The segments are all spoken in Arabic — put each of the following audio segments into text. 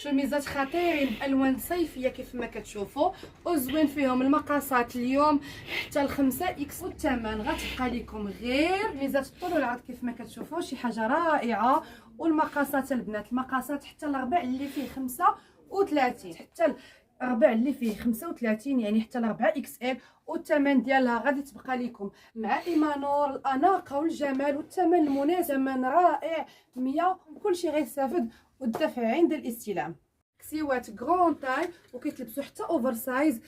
شوميزات خطيرين بالوان صيفيه كيف ما كتشوفوا، وزوين فيهم المقاسات اليوم حتى الخمسة اكس، والثمن غتبقى لكم غير ميزات الطول والعرض كيف ما كتشوفوا. شي حاجه رائعه. والمقاسات البنات، المقاسات حتى الربع اللي فيه 35 حتى الربع اللي فيه 35، يعني حتى الربع اكس ال. والثمن ديالها غادي تبقى لكم مع ايمانور الاناقه والجمال، والثمن المناسب، ثمن رائع 100. كلشي غيستافد، والدفع عند الاستلام. كسيوات غرون تاي وكيتلبسوا حتى اوفر سايز.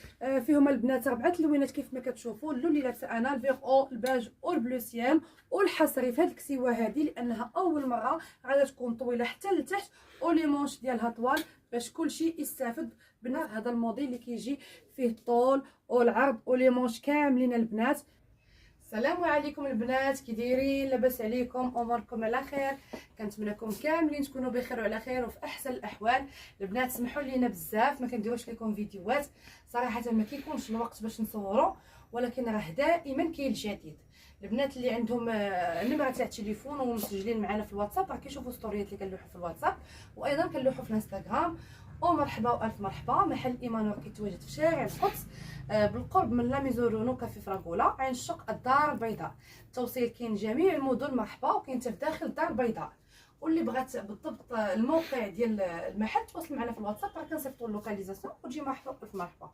فيهم البنات 4 اللوينات كيف ما كتشوفوا. اللون اللي لابسه انا الفيغ او، الباج والبلو سيال. والحصري في هذه الكسيوه هذه لانها اول مره غادي تكون طويله حتى لتحت، ولي مونش ديالها طوال باش كلشي يستافد بنفس هذا الموديل اللي كيجي فيه الطول والعرض ولي مونش كاملين البنات. السلام عليكم البنات، كي دايرين؟ لاباس عليكم؟ اموركم على خير؟ كنتمنىكم كاملين تكونوا بخير وعلى خير وفي احسن الاحوال. البنات سمحوا لينا بزاف ما كنديروش لكم فيديوهات، صراحه ما كيكونش الوقت باش نصوروا، ولكن راه دائما كاين الجديد. البنات اللي عندهم النمره تاع التليفون ومسجلين معنا في الواتساب راه كيشوفوا ستوريات اللي كنلوحوا في الواتساب، وايضا كنلوحوا في الانستغرام. ومرحبا والف مرحبا. محل ايمانور كيتواجد في شارع القدس بالقرب من لا ميزورونو كافي فراغولا، عين الشق الدار البيضاء. التوصيل كاين جميع المدن مرحبا، وكاين حتى في داخل الدار البيضاء. واللي بغات بالضبط الموقع ديال المحل تواصل معنا في الواتساب، راه كنصيفطوا اللوكاليزاسيون وتجي مرحبا والف مرحبا.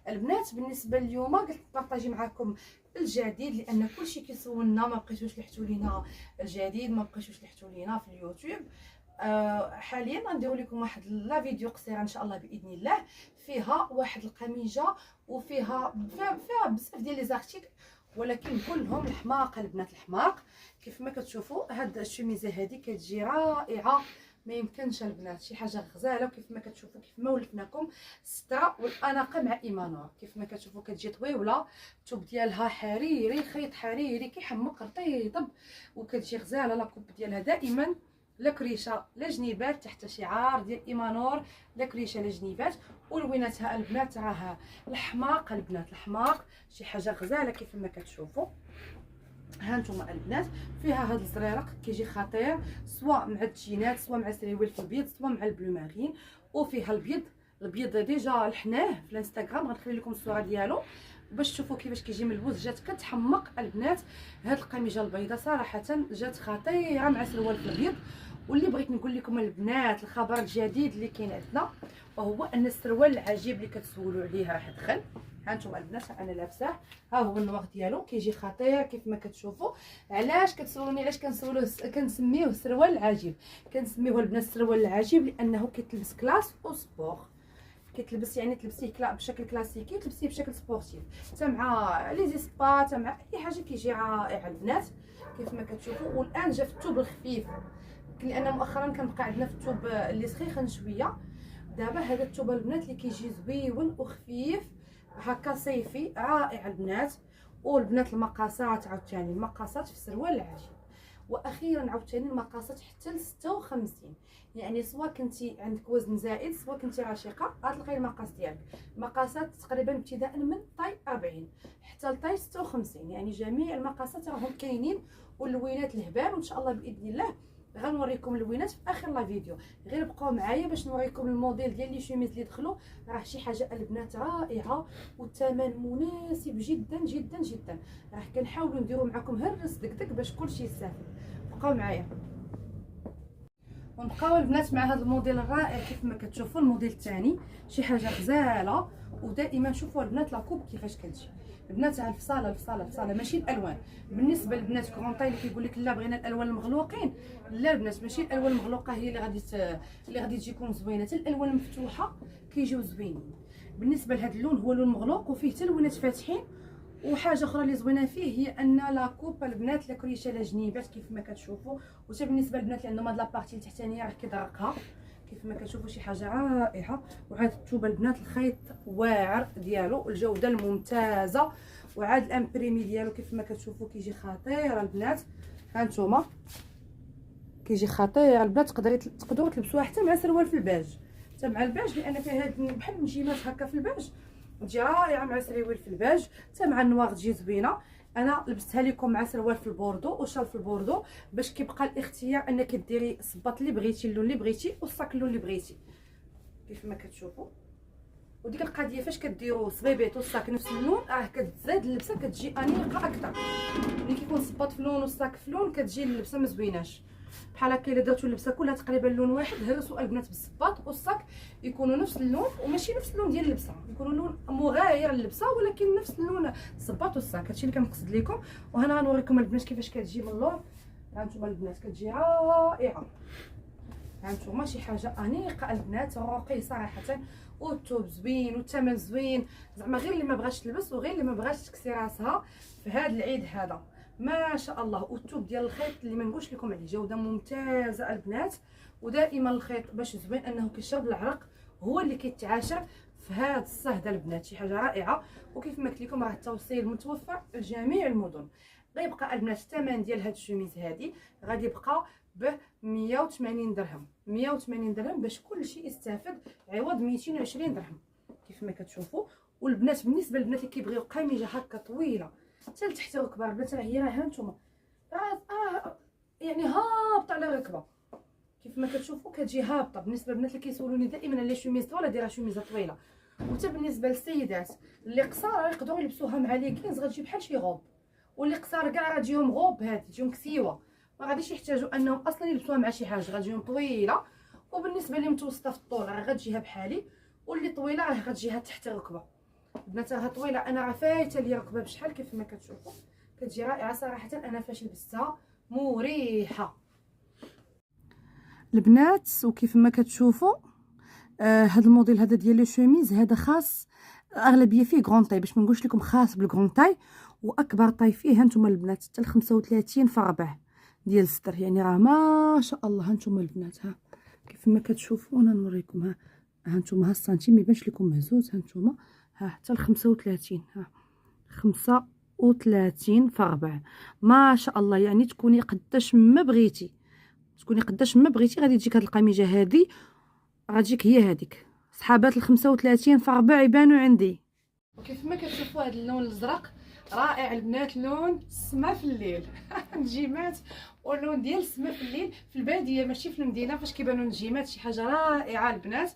البنات بالنسبه اليوم قلت نبارطاجي معكم الجديد، لان كلشي كيسولنا ما بقيتوش لحتوا لينا الجديد، ما بقيتوش لحتوا لينا في اليوتيوب. حاليا غنديروا لكم واحد لا فيديو قصيره ان شاء الله باذن الله، فيها واحد القميجه وفيها بزاف ديال لي زارتيكل، ولكن كلهم الحماق البنات، الحماق. كيف ما كتشوفوا هاد الشميزه هذه كتجي رائعه ما يمكنش البنات، شي حاجه غزاله. وكيف ما كتشوفوا كيف ما ولفناكم الستره والاناقه مع ايمانور، كيف ما كتشوفوا كتجي طويوله، الثوب ديالها حريري، خيط حريري كيحمق رطيطب، وكتجي غزاله. لاكوب ديالها دائما لا كريشه لا جنيبات تحت شعار ديال ايمانور، لا كريشه لا جنيبات. ولويناتها البنات راها الحماق البنات، الحماق شي حاجه غزاله كيف ما كتشوفوا. ها نتوما البنات فيها هذا الزريرق كيجي خطير، سواء مع التينات سواء مع السريويل في البيض سواء مع البلو مارين. وفيها البيض ديجا لحناه في الانستغرام، غنخلي لكم الصوره ديالو باش تشوفوا كيفاش كيجي ملبوس. جات كتحمق البنات هاد القميجه البيضاء، صراحه جات خطيره مع سروال في البيض. واللي بغيت نقول لكم البنات الخبر الجديد اللي كاين عندنا، وهو ان السروال العجيب اللي كتسولوا عليه راه دخل. ها نتوما البنات انا لابساه، ها هو النوار ديالو كيجي خطير كيف ما كتشوفوا. علاش كتسولوني علاش كنسميوه السروال العجيب؟ كنسميوه البنات السروال العجيب لانه كيتلبس كلاس وسبور، كيتلبس يعني تلبسيه بشكل كلاسيكي، تلبسيه بشكل سبورتيف، حتى مع لي زيسبا، حتى مع اي حاجه كيجي رائع البنات كيف ما كتشوفوا. والان جا في الثوب الخفيف، لان مؤخرا كنبقى عندنا في الثوب اللي سخيخن شويه. دابا هذا الثوب البنات اللي كيجي زويون وخفيف هكا صيفي رائع البنات. والبنات المقاسات عاوتاني المقاسات في السروال العجيب. واخيرا عاوتاني المقاسات حتى ل 56، يعني سواء كنتي عندك وزن زائد سواء كنتي رشيقه غتلقاي المقاس ديالك. مقاسات تقريبا ابتداء من طاي 40 حتى لطاي 56، يعني جميع المقاسات راهم كاينين. واللوينات الهبال، وان شاء الله باذن الله غنوريكم اللوينات في اخر لا فيديو. غير بقاو معايا باش نوريكم الموديل ديال لي شوميز اللي دخلوا، راه شي حاجه البنات رائعه والثمن مناسب جدا جدا جدا. راه كنحاولوا نديروا معكم هرس دقدق باش كلشي يستافد. بقاو معايا ونبقاو البنات مع هذا الموديل الرائع. كيف ما كتشوفوا الموديل الثاني شي حاجه غزاله. ودائما شوفوا البنات لاكوب كيفاش كتجي البنات على الفصاله ماشي الالوان. بالنسبه للبنات كرونطاي اللي كيقول لك لا بغينا الالوان المغلوقين، لا البنات ماشي الالوان المغلوقه هي اللي غادي تجيكم زوينه، حتى الالوان المفتوحه كيجيو زوينين. بالنسبه لهذا اللون هو لون مغلوق وفيه حتى لونات فاتحين. وحاجه اخرى اللي زوينه فيه هي ان لاكوب البنات لا كريشه لا جنيبات كيف ما كتشوفوا. وحتى بالنسبه للبنات اللي عندهم هاد لابارتي التحتانيه راه كيدرقها كيف ما كتشوفوا شي حاجه رائعه. وعاد الثوب البنات الخيط واعر ديالو، الجوده الممتازه، وعاد الامبريمي ديالو كيف ما كتشوفوا كيجي خطير البنات. ها نتوما كيجي خطير البنات، تقدروا تلبسوها حتى مع سروال في الباج، حتى مع الباج، لان فيها هاد بحال النجيمات هكا في الباج تجي رائعه مع سروال في الباج، حتى مع النواغ تجي زوينه. انا لبستها لكم مع سروال في البوردو وشال في البوردو باش كيبقى الاختيار انك ديري الصباط اللي بغيتي، اللون اللي بغيتي، والصاك اللون اللي بغيتي. كيف ما كتشوفوا. وديك القضيه فاش كديروا صبيبيط والصاك نفس اللون كتزاد اللبسه كتجي انيقه اكثر. ملي كيكون صباط في لون والصاك في لون كتجي اللبسه ما زويناش. بحال هكا الا درتو اللبسه كلها تقريبا لون واحد، هرسوا البنات بالصباط والصاك يكونوا نفس اللون، وماشي نفس اللون ديال اللبسه، يكونوا لون مغاير للبسه ولكن نفس اللون الصباط والصاك. هادشي اللي كنقصد لكم. وهنا غنوريكم البنات كيفاش كتجي من اللور. ها نتوما البنات كتجي رائعه. ها نتوما شي حاجه انيقه البنات، رقي صراحه، والثوب زوين والثمن زوين. زعما غير اللي ما بغاش تلبس وغير اللي ما بغاش تكسي راسها في هذا العيد هذا ما شاء الله. والثوب ديال الخيط اللي ما نقولش لكم عليه، جوده ممتازه البنات. ودائما الخيط باش زوين انه كيشرب العرق، هو اللي كيتعاشر في هذا الصهد البنات. شي حاجه رائعه. وكيف ما قلت لكم راه التوصيل متوفر لجميع المدن. غيبقى البنات الثمن ديال هاد الشوميز هادي غادي يبقى ب 180 درهم. 180 درهم باش كلشي يستافد، عوض 220 درهم كيف ما كتشوفوا. والبنات بالنسبه للبنات اللي كيبغيو قميجه هكا طويله حتى لتحت الركبه البنات، راه هي ها نتوما يعني هابطه على الركبه كيف ما كتشوفوا، كتجي هابطه. بالنسبه للبنات اللي كيسولوني دائما على شوميز طويله، ديرها شوميزه طويله. وحتى بالنسبه للسيدات اللي قصار يقدروا يلبسوها مع ليكينز، غتجي بحال شي غوب. واللي قصار كاع راه تجيهم غوب، هاد تجيهم كسيوه، ما غاديش يحتاجوا انهم اصلا يلبسوها مع شي حاجه، غتجيهم طويله. وبالنسبه لي متوسطه في الطول راه غتجيها بحالي، واللي طويله راه غتجيها تحت الركبه. البنات راه طويله، انا راه فايته لي ركبه بشحال كيف ما كتشوفوا، كتجي رائعه صراحه. انا فاش لبستها مريحه البنات. وكيف ما كتشوفوا هذا الموديل هذا ديال لي شوميز هذا خاص اغلبيه فيه غون طاي، باش ما نقولش لكم خاص بالغون طاي. واكبر طاي فيه هانتوما البنات حتى ل 35 في ربع ديال الصدر، يعني راه ما شاء الله. هانتوما البنات ها كيف ما كتشوفوا، انا نوريكم. ها هانتوما ها السنتيم ما يبانش لكم مهزوز. هانتوما ها حتى ل 35، ها 35 في ربع ما شاء الله. يعني تكوني قداش ما بغيتي، تكوني قداش ما بغيتي غادي تجيك هاد القميجه هادي، غتجيك هي هذيك. صحابات ال 35 في ربع يبانوا عندي. وكيف ما كتشوفوا هذا اللون الازرق رائع البنات، لون السما في الليل. النجيمات واللون ديال السما في الليل في الباديه ماشي في المدينه فاش كيبانوا النجيمات. شي حاجه رائعه البنات،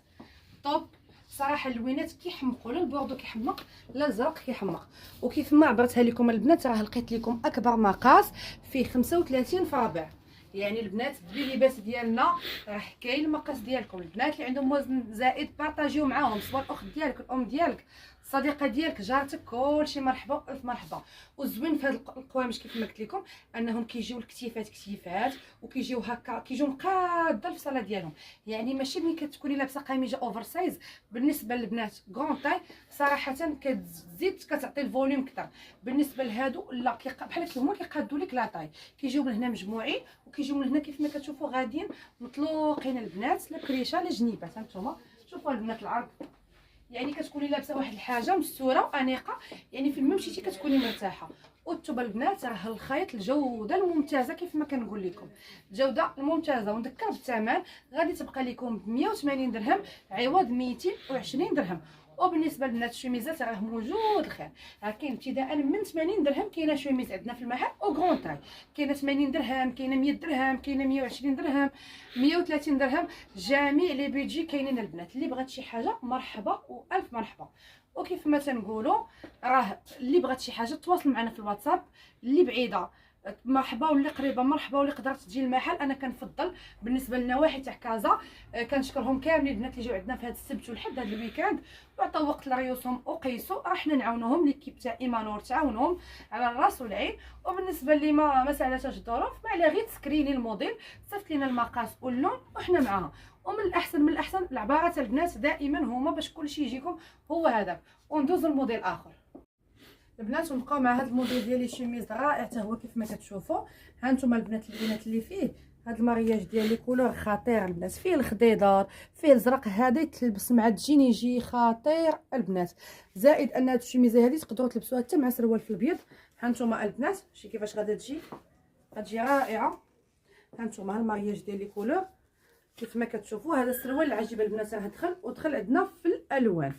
طوب صراحه. اللوينات كيحمقوا، لا البوردو كيحمق لا الزرق كيحمق. وكيف ما عبرتها لكم البنات راه لقيت لكم اكبر مقاس فيه 35 في ربع. يعني البنات بلي لباس ديالنا راه كاين المقاس ديالكم. البنات اللي عندهم وزن زائد بارطاجيو معاهم، سواء الاخت ديالك الام ديالك الصديقه ديالك جارتك، كلشي مرحبا الف مرحبا. والزوين في هاد القوامش كيف ما قلت لكم انهم كيجيو الكتيفات كتيفات، وكيجيو هكا كيجيو مقاده الفصاله ديالهم. يعني ماشي ملي كتكوني لابسه قميجه اوفر سايز بالنسبه للبنات غون طاي صراحه كتزيد كتعطي الفوليوم كثر. بالنسبه لهادو لا بحال هما كيقادوا لك لا طاي، كيجيو من هنا مجموعين وكيجيو من هنا كيف ما كتشوفوا غاديين مطلوقين البنات. لا كريشه لا جنيبات. هانتوما شوفوا البنات العرض، يعني كتكوني لابسه واحد الحاجه مستوره وانيقه، يعني فين ما مشيتي كتكوني مرتاحه. والثوب البنات راه الخيط الجوده الممتازه كيف ما كنقول لكم، الجوده الممتازه. ونذكر بالثمن غادي تبقى لكم ب 180 درهم عوض 220 درهم. وبالنسبه للبنات الشوميزات راه موجود الخير، راه كاين ابتداء من 80 درهم كاينه شوميز عندنا في المحل او غون طاي، كاينه 80 درهم، كاينه 100 درهم، كاينه 120 درهم، 130 درهم. جميع لي بيجي كاينين البنات. اللي بغات شي حاجه مرحبا والف مرحبا. وكيف ما تنقولوا راه اللي بغات شي حاجه تواصل معنا في الواتساب. اللي بعيده مرحبا، واللي قريبه مرحبا، واللي قدرت تجي المحل انا كنفضل بالنسبه للنواحي تاع كازا. كنشكرهم كاملين البنات اللي جاو عندنا في هذا السبت والحد هذا الويكاند وعطاو وقت لريوسهم وقيسوا. راه حنا نعاونوهم، ليكيب تاع ايمانور تعاونهم على الراس والعين. وبالنسبه اللي ما سالتهاش الظروف ما عليها غير تسكريني الموديل، صيفط لينا المقاس واللون وحنا معاها. ومن الاحسن العبارات البنات دائما هما باش كلشي يجيكم هو هذاك. وندوز الموديل اخر البنات ونبقاو مع هذا الموديل ديال لي شوميز رائع حتى هو كيف ما كتشوفوا. ها نتوما البنات البنات اللي فيه هذا المارياج ديال لي كولور خطير البنات، فيه الخضيضر فيه الازرق، هذا يتلبس مع الجين يجي خطير البنات. زائد ان هاد الشوميزه هذه تقدروا تلبسوها حتى مع سروال في الابيض. ها نتوما البنات شي كيفاش غادا تجي، غتجي رائعه. ها نتوما المارياج ديال لي كولور كيف ما كتشوفوا. هذا السروال العجيب البنات راه دخل عندنا في الالوان.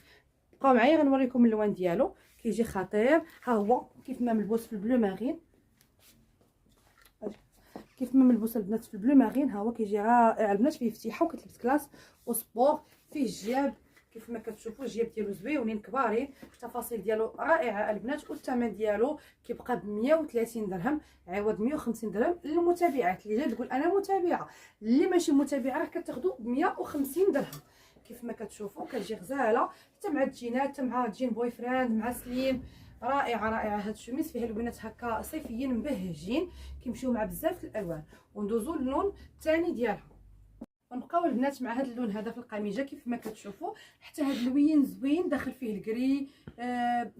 بقاو معايا غنوريكم اللون ديالو كيجي خطير. ها هو كيف ما ملبوس في البلو مارين، كيف ما ملبوس البنات في البلو مارين. ها هو كيجي رائع البنات، فيه فتيحه وكتلبس كلاس وسبور فيه الجياب كيف ما كتشوفوا الجياب ديالو زويونين كبارين، التفاصيل ديالو رائعه البنات، والثمن ديالو كيبقى ب 130 درهم عوض 150 درهم. للمتابعات اللي جات تقول انا متابعه، اللي ماشي متابعه راه كتاخذوا ب 150 درهم. كيف ما كتشوفوا كتجي غزاله حتى مع الجينات، حتى مع جين بوي فريند مع سليم. رائعه رائعه. هاد الشميس فيها لونات هكا صيفيين مبهجين كيمشيو مع بزاف الالوان. وندوزو اللون الثاني ديالها، ونبقاو البنات مع هذا اللون هذا في القميجه كيف ما كتشوفوا. حتى هذا اللوين زوين داخل فيه الكري،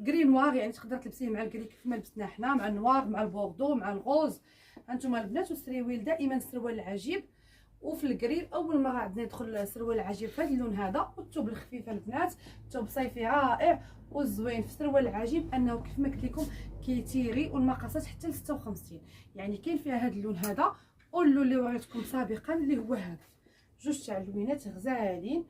كري نوار، يعني تقدر تلبسيه مع الكري كيف ما لبسنا حنا، مع النوار مع البوردو مع الغوز. هانتوما البنات. والسريويل دائما سروال العجيب، وفي الكري اول مره عندنا يدخل سروال العجيب في هذا اللون هذا. والثوب الخفيفه البنات، ثوب صيفي رائع والزوين في سروال العجيب، انه كيف ما قلت لكم كيتيري والمقاسات حتى ل 56. يعني كاين فيها هذا اللون هذا واللون اللي وريتكم سابقا اللي هو هذا، جوج تاع اللوينات غزالين.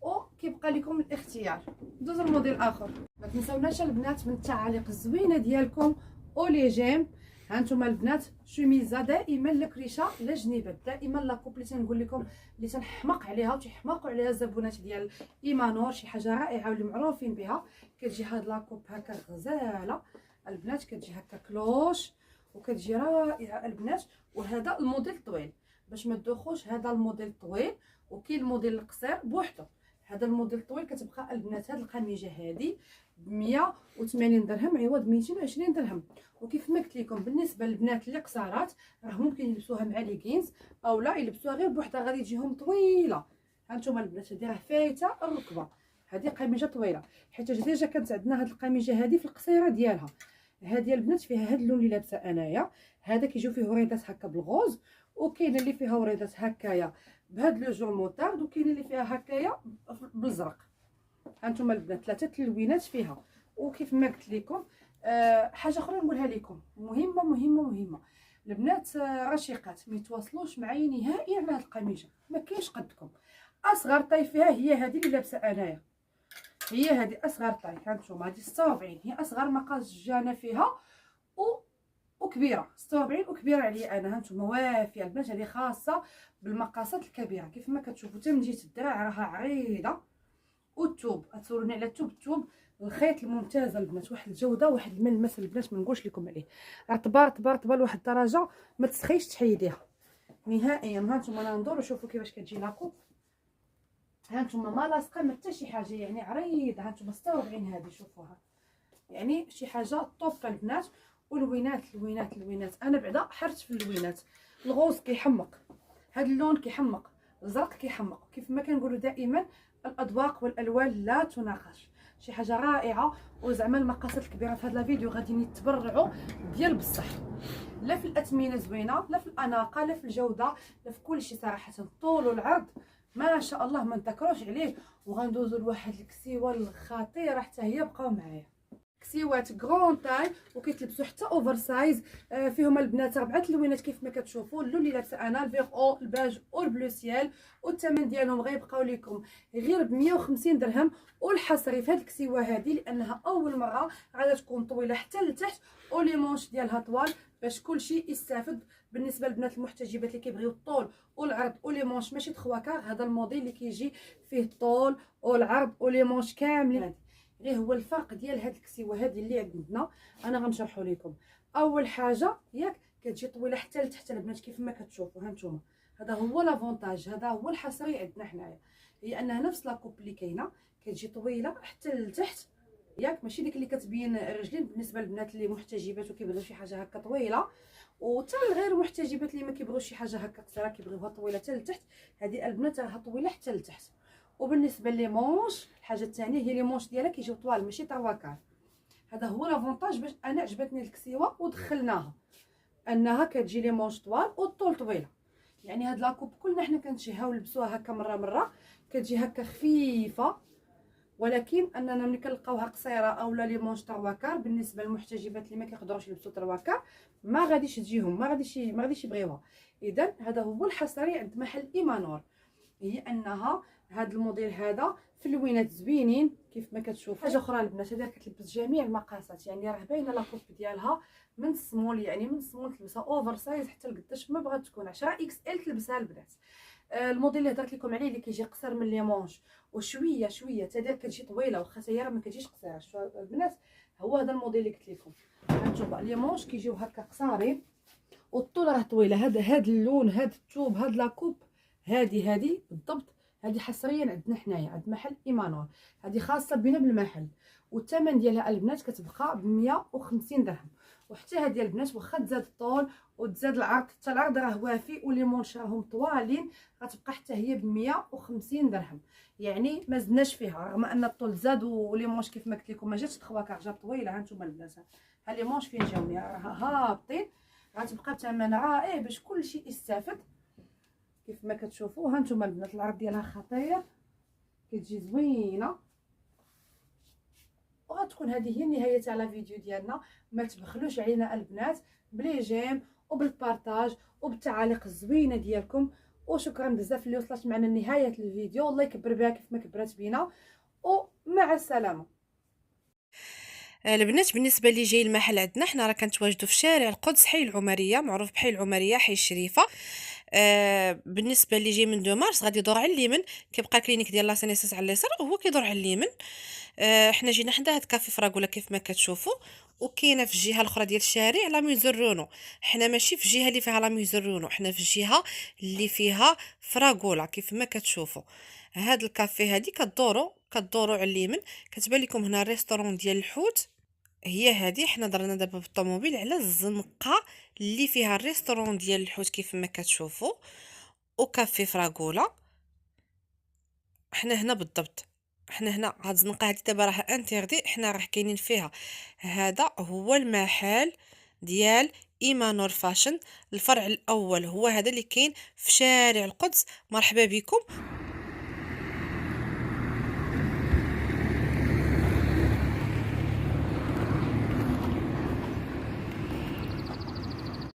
وكيبقى لكم الاختيار. ندوز الموديل اخر. ما تنساوناش البنات من التعاليق الزوينه ديالكم ولي جيم. هانتوما البنات شوميزه دائما الكريشه لا جنيبات، دائما لا كوب اللي تنقول لكم اللي تنحمق عليها وتيحمقوا عليها الزبونات ديال ايمانور، شي حاجه رائعه واللي معروفين بها. كتجي هاد لا كوب هكا غزاله البنات، كتجي هكا كلوش وكتجي رائعه البنات. وهذا الموديل طويل باش ما تدوخوش، هذا الموديل طويل وكاين الموديل القصير بوحده. هذا الموديل الطويل كتبقى البنات هاد القميجه هذه ب 180 درهم عوض 220 درهم. وكيف ما قلت لكم بالنسبه للبنات اللي قصارات راه ممكن يلبسوها مع ليغينز او لا يلبسوها غير بوحدها، غادي تجيهم طويله. هانتوما البنات هذه راه فايته الركبه، هذه قميجه طويله، حيت ديجا كانت عندنا هاد القميجه هذه في القصيره ديالها. هذه البنات فيها هاد اللون اللي لابسه انايا، هذا كيجيو فيه وريدات هكا بالغوز، وكاينه اللي فيها وريدات هكايا بهاد لو جون موطارد، وكاينه اللي فيها هكايا بالزرق. هانتوما البنات ثلاثه اللوينات فيها. وكيف ما قلت لكم حاجه اخرى نقولها لكم مهمه مهمه مهمه، البنات رشيقات ما يتواصلوش معايا نهائيا على هاد القميجه، ما كاينش قدكم. اصغر طاي فيها هي هذه اللي لابسه انايا، هي هذه اصغر طاي. هانتوما هذه 46 هي اصغر مقاس جانا فيها، وكبيره 46 وكبيره عليا انا. هانتوما وافيه البنات، هذه خاصه بالمقاسات الكبيره. كيف ما كتشوفوا حتى من جهه الدراع راها عريضه. والثوب تسولوني على الثوب الخيط الممتاز البنات، واحد الجوده واحد الملمس البنات ما نقولش لكم عليه، راه طبار طبار طبار لواحد الدرجه ما تسخيش تحيديها نهائيا. هانتوما ندوروا شوفوا كيفاش كتجي لاكوب. هانتوما ما لاصقه ما حتى شي حاجه، يعني عريضه. هانتوما 46 هذه شوفوها، يعني شي حاجه طوب البنات. واللوينات اللوينات اللوينات انا بعدا حرت في اللوينات. الغوز كيحمق، هذا اللون كيحمق، الزرق كيحمق. كيف ما كنقولوا دائما الاذواق والالوان لا تناقش، شي حاجه رائعه. وزعما المقاسات الكبيره في هذا الفيديو غادي يتبرعوا ديال بصح، لا في الاثمنه زوينه، لا في الاناقه، لا في الجوده، لا في كل شيء صراحه. الطول والعرض ما شاء الله ما نذكروش عليه. وغندوزو لواحد الكسيوه الخطيره حتى هي، بقاو معايا. كسيوات غران تاي وكيتلبسوا حتى اوفر سايز. فيهم البنات 4 اللوينات كيف ما كتشوفوا. اللون اللي لابسه انا الفيغ او الباج والبلو سيال، والثمن ديالهم غيبقاو لكم غير ب 150 درهم. والحصري في هذه الكسيوه هذه لانها اول مره غادا تكون طويله حتى لتحت، ولي مونش ديالها طوال باش كلشي يستافد. بالنسبه للبنات المحتجبات اللي كيبغيو الطول والعرض ولي مونش ماشي 3 كار، هذا الموديل اللي كيجي فيه الطول والعرض ولي مونش كاملين. غير هو الفرق ديال هاد الكسيوه هذه اللي عندنا انا غنشرحوا لكم. اول حاجه ياك كتجي طويله حتى لتحت البنات كيف ما كتشوفوا. هانتوما هذا هو لافونتاج، هذا هو الحصري عندنا حنايا، هي انها نفس لاكوب اللي كاينه كتجي طويله حتى لتحت ياك، ماشي ديك اللي كتبين الرجلين. بالنسبه للبنات اللي محتجبات وكيبغيو شي حاجه هكا طويله، وحتى غير محتجبات اللي ما كيبغيوش شي حاجه هكا قصيره كيبغيوها طويله حتى لتحت، هذه البنات راها طويله حتى لتحت. وبالنسبه لي مونش الحاجه الثانيه هي لي مونش ديالها كيجيو طوال ماشي طواكار. هذا هو لافونتاج باش انا عجبتني الكسيوه ودخلناها، انها كتجي لي مونش طوال والطول طويله. يعني هاد لاكوب كلنا حنا كنتشهاو نلبسوها هكا مره كتجي هكا خفيفه، ولكن اننا ملي كنلقاوها قصيره اولا لي مونش طواكار بالنسبه للمحتجبات اللي ما كيقدروش يلبسوا طواكار ما غاديش تجيهم، ما غاديش يبغيوها. اذا هذا هو الحصري عند محل ايمانور، هي انها هذا الموديل هذا في اللوينات زوينين كيف ما كتشوفوا. حاجه اخرى البنات هذه كتلبس جميع المقاسات، يعني راه باينه لاكوب ديالها من سمول، يعني من سمول تلبسها اوفر سايز حتى لقداش ما بغات تكون 10 اكس ال تلبسها البنات. الموديل اللي هضرت لكم عليه اللي كيجي قصير من لي مونش وشويه شويه تدير كتجي طويله، واخا هي راه ما كتجيش قصيره. شوفوا البنات، هو هذا الموديل اللي قلت لكم. هانتوما لي مونش كيجيو هكا قصارين والطول راه طويله. هاد اللون، هاد الثوب، هاد لاكوب، هادي بالضبط، هادي حصريا عندنا حنايا عند محل ايمانور، هادي خاصه بنا بالمحل، والثمن ديالها البنات كتبقى ب 150 درهم. وحتى هادي البنات واخا تزاد الطول وتزاد العرض، حتى العرض راه وافي ولي مونش راهم طوالين، غتبقى حتى هي ب 150 درهم. يعني ما زدناش فيها، رغم ان الطول زاد ولي مونش كيف ما قلت لكم ما جاتش 3 كارجه طويله. هانتوما البنات، ها لي مونش فين جاوني راه هابطين، غتبقى بثمن رائع باش كلشي يستافد. كيف ما كتشوفوا هانتوما البنات العرض ديالها خطير، كتجي زوينه. وغتكون هذه هي النهايه تاع لا فيديو ديالنا. ما تبخلوش علينا البنات بلي جيم وبالبارطاج وبالتعاليق الزوينه ديالكم. وشكرا بزاف اللي وصلت معنا لنهايه الفيديو، الله يكبر بها كيف ما كبرات بينا، ومع السلامه. البنات بالنسبه اللي جاي المحل عندنا، حنا راه كنتواجدوا في شارع القدس، حي العمريه، معروف بحي العمريه، حي الشريفه. بالنسبه اللي جاي من 2 مارس غادي يدور على اليمين، كيبقى كلينيك ديال لا سينيسيس على اليسار وهو كيدور على اليمين. حنا جينا حدا هاد كافي فراغولا كيف ما كتشوفوا، وكاينه في الجهه الاخرى ديال الشارع لا ميزرونو. حنا ماشي في الجهه اللي فيها لا ميزرونو، حنا في الجهه اللي فيها فراغولا كيف ما كتشوفوا. هاد الكافي هادي كدوروا على اليمين، كتبان لكم هنا الريستورون ديال الحوت. هي هذه حنا درنا دابا بالطوموبيل على الزنقه اللي فيها الريستورون ديال الحوت كيف ما كتشوفوا، وكافي فراغولا. حنا هنا بالضبط، حنا هنا هاد الزنقه هادي دابا راه انتردي، حنا راه كاينين فيها. هذا هو المحل ديال ايمانور فاشن، الفرع الاول هو هذا اللي كاين في شارع القدس. مرحبا بكم